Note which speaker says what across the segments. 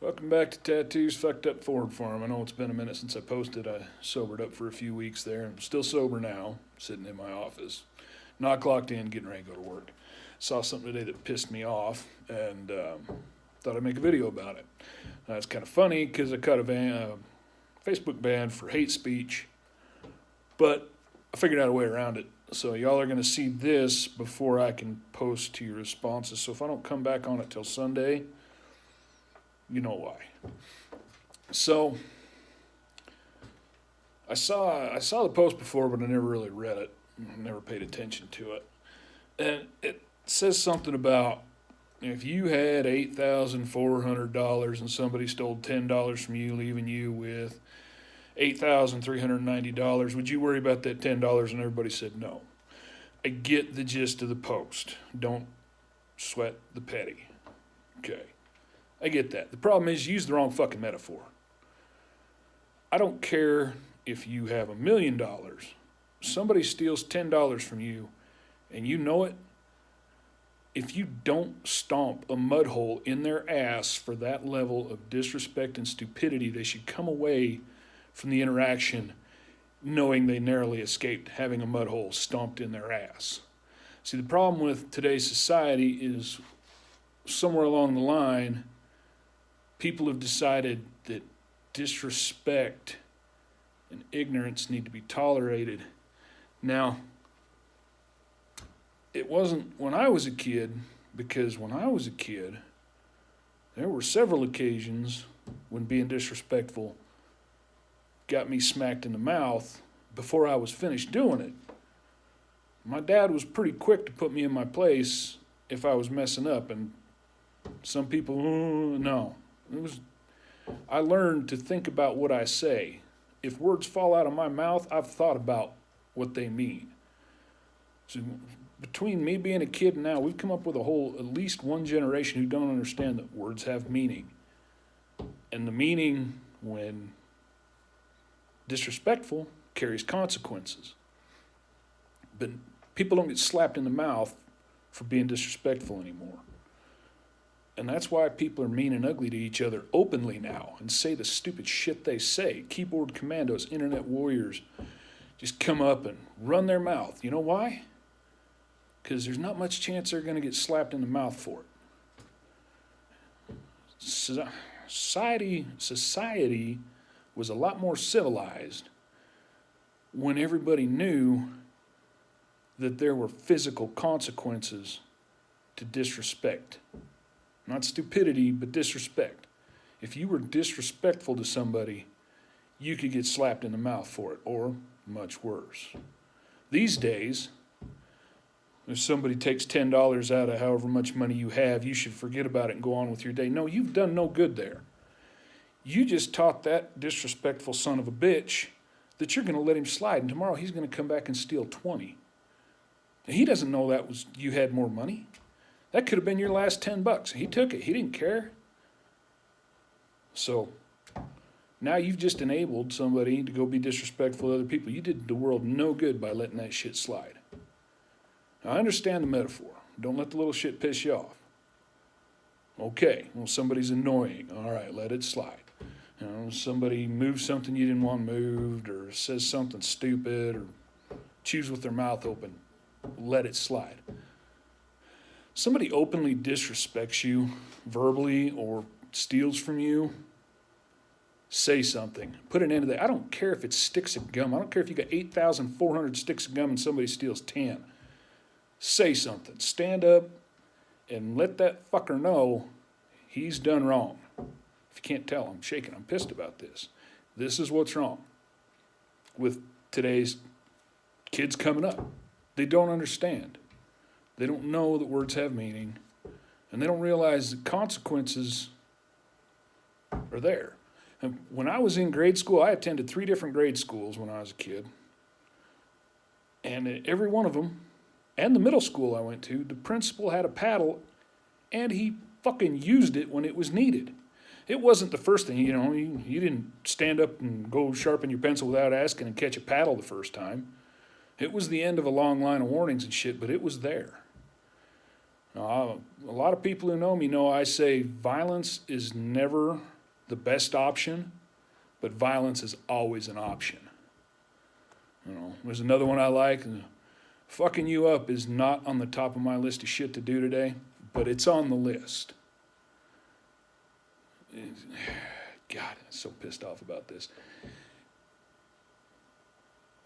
Speaker 1: Welcome back to Tattoos Fucked Up Ford Farm. I know it's been a minute since I posted. I sobered up for a few weeks there. I'm still sober now, sitting in my office. Not clocked in, getting ready to go to work. Saw something today that pissed me off and thought I'd make a video about it. It's kind of funny because I cut a Facebook ban for hate speech, but I figured out a way around it. So y'all are going to see this before I can post to your responses. So if I don't come back on it till Sunday, you know why. So I saw the post before, but I never really read it. Never paid attention to it. And it says something about if you had $8,400 and somebody stole $10 from you, leaving you with $8,390, would you worry about that $10? And everybody said no. I get the gist of the post. Don't sweat the petty. Okay. I get that. The problem is you used the wrong fucking metaphor. I don't care if you have $1 million. Somebody steals $10 from you and you know it. If you don't stomp a mud hole in their ass for that level of disrespect and stupidity, they should come away from the interaction knowing they narrowly escaped having a mud hole stomped in their ass. See, the problem with today's society is somewhere along the line, people have decided that disrespect and ignorance need to be tolerated. Now, it wasn't when I was a kid, because when I was a kid, there were several occasions when being disrespectful got me smacked in the mouth before I was finished doing it. My dad was pretty quick to put me in my place if I was messing up, and some people, no. I learned to think about what I say. If words fall out of my mouth, I've thought about what they mean. So between me being a kid and now, we've come up with at least one generation who don't understand that words have meaning. And the meaning, when disrespectful, carries consequences. But people don't get slapped in the mouth for being disrespectful anymore. And that's why people are mean and ugly to each other openly now and say the stupid shit they say. Keyboard commandos, internet warriors just come up and run their mouth. You know why? Because there's not much chance they're going to get slapped in the mouth for it. Society was a lot more civilized when everybody knew that there were physical consequences to disrespect. Not stupidity, but disrespect. If you were disrespectful to somebody, you could get slapped in the mouth for it, or much worse. These days, if somebody takes $10 out of however much money you have, you should forget about it and go on with your day. No, you've done no good there. You just taught that disrespectful son of a bitch that you're going to let him slide, and tomorrow he's going to come back and steal 20. And he doesn't know that was you had more money. That could have been your last $10. He took it. He didn't care. So now you've just enabled somebody to go be disrespectful to other people. You did the world no good by letting that shit slide. Now, I understand the metaphor. Don't let the little shit piss you off. Okay, well, somebody's annoying. All right, let it slide. You know, somebody moves something you didn't want moved, or says something stupid, or chews with their mouth open. Let it slide. Somebody openly disrespects you verbally or steals from you, say something. Put an end to that. I don't care if it's sticks of gum. I don't care if you got 8,400 sticks of gum and somebody steals 10. Say something. Stand up and let that fucker know he's done wrong. If you can't tell, I'm shaking. I'm pissed about this. This is what's wrong with today's kids coming up. They don't understand. They don't know that words have meaning, and they don't realize the consequences are there. And when I was in grade school, I attended 3 different grade schools when I was a kid. And at every one of them, and the middle school I went to, the principal had a paddle, and he fucking used it when it was needed. It wasn't the first thing, you know, you didn't stand up and go sharpen your pencil without asking and catch a paddle the first time. It was the end of a long line of warnings and shit, but it was there. Now, a lot of people who know me know I say violence is never the best option, but violence is always an option. You know, there's another one I like. Fucking you up is not on the top of my list of shit to do today, but it's on the list. God, I'm so pissed off about this.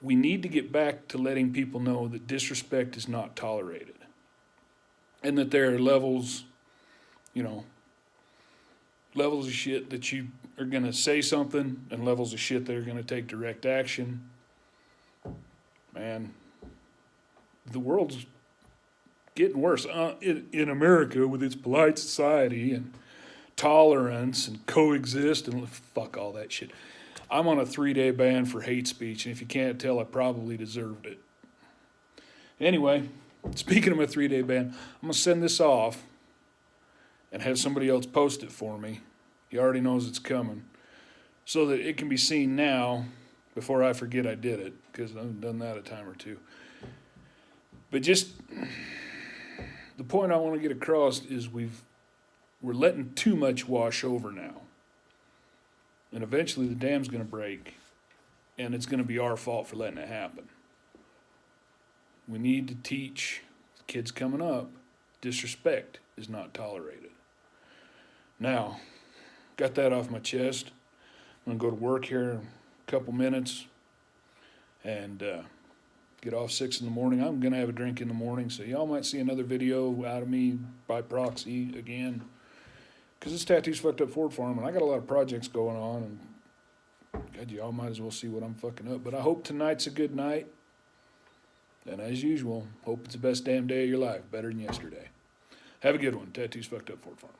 Speaker 1: We need to get back to letting people know that disrespect is not tolerated. And that there are levels, you know, levels of shit that you are going to say something and levels of shit that are going to take direct action. Man, the world's getting worse. In America, with its polite society and tolerance and coexist and fuck all that shit. I'm on a 3-day ban for hate speech, and if you can't tell, I probably deserved it. Anyway, speaking of my 3-day ban, I'm going to send this off and have somebody else post it for me. He already knows it's coming. So that it can be seen now before I forget I did it, because I've done that a time or two. But just the point I want to get across is we're letting too much wash over now. And eventually the dam's going to break, and it's going to be our fault for letting it happen. We need to teach the kids coming up disrespect is not tolerated. Now, got that off my chest. I'm going to go to work here in a couple minutes and get off 6 in the morning. I'm going to have a drink in the morning, so y'all might see another video out of me by proxy again. Because this Tattoo's Fucked Up Ford Farm, and I got a lot of projects going on, and God, y'all might as well see what I'm fucking up. But I hope tonight's a good night. And as usual, hope it's the best damn day of your life, better than yesterday. Have a good one. Tattoo's Fucked Up Ford Farm.